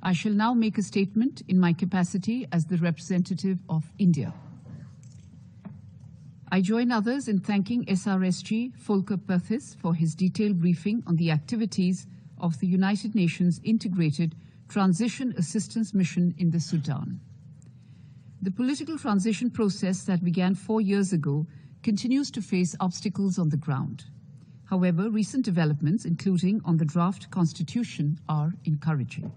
I shall now make a statement in my capacity as the representative of India. I join others in thanking SRSG Volker Perthes for his detailed briefing on the activities of the United Nations Integrated Transition Assistance Mission in the Sudan. The political transition process that began 4 years ago continues to face obstacles on the ground. However, recent developments, including on the draft constitution, are encouraging.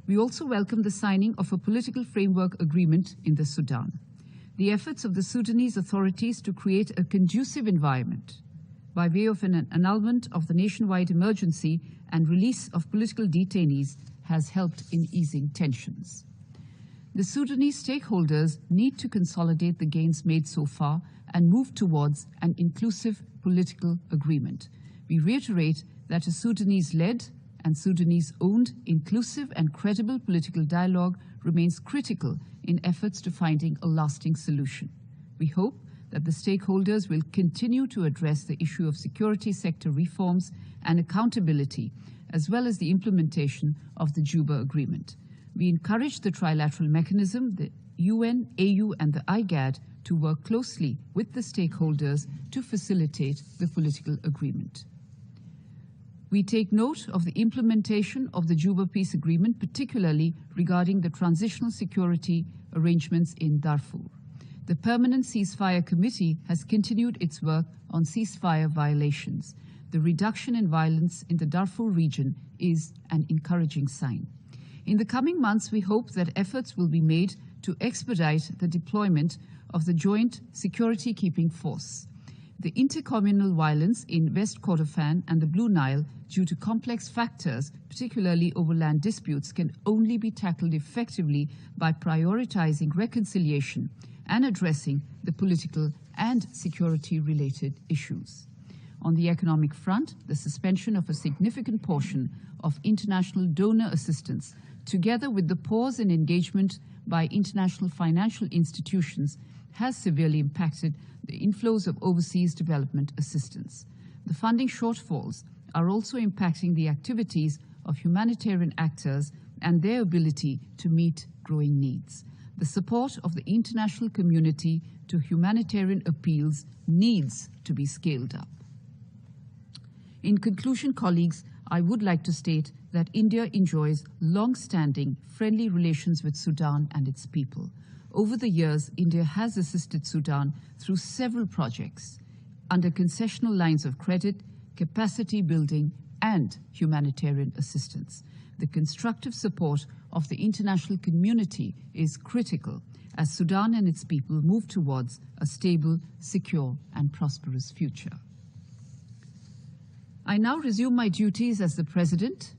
We also welcome the signing of a political framework agreement in the Sudan. The efforts of the Sudanese authorities to create a conducive environment by way of an annulment of the nationwide emergency and release of political detainees has helped in easing tensions. The Sudanese stakeholders need to consolidate the gains made so far and move towards an inclusive political agreement. We reiterate that a Sudanese-led and Sudanese-owned inclusive and credible political dialogue remains critical in efforts to finding a lasting solution. We hope that the stakeholders will continue to address the issue of security sector reforms and accountability, as well as the implementation of the Juba Agreement. We encourage the trilateral mechanism, the UN, AU, and the IGAD to work closely with the stakeholders to facilitate the political agreement. We take note of the implementation of the Juba Peace Agreement, particularly regarding the transitional security arrangements in Darfur. The Permanent Ceasefire Committee has continued its work on ceasefire violations. The reduction in violence in the Darfur region is an encouraging sign. In the coming months, we hope that efforts will be made to expedite the deployment of the Joint Security Keeping Force. The intercommunal violence in West Kordofan and the Blue Nile, due to complex factors, particularly over land disputes, can only be tackled effectively by prioritizing reconciliation and addressing the political and security-related issues. On the economic front, the suspension of a significant portion of international donor assistance, together with the pause in engagement by international financial institutions, has severely impacted the inflows of overseas development assistance. The funding shortfalls are also impacting the activities of humanitarian actors and their ability to meet growing needs. The support of the international community to humanitarian appeals needs to be scaled up. In conclusion, colleagues, I would like to state that India enjoys long-standing friendly relations with Sudan and its people. Over the years, India has assisted Sudan through several projects under concessional lines of credit, capacity building, and humanitarian assistance. The constructive support of the international community is critical as Sudan and its people move towards a stable, secure, and prosperous future. I now resume my duties as the President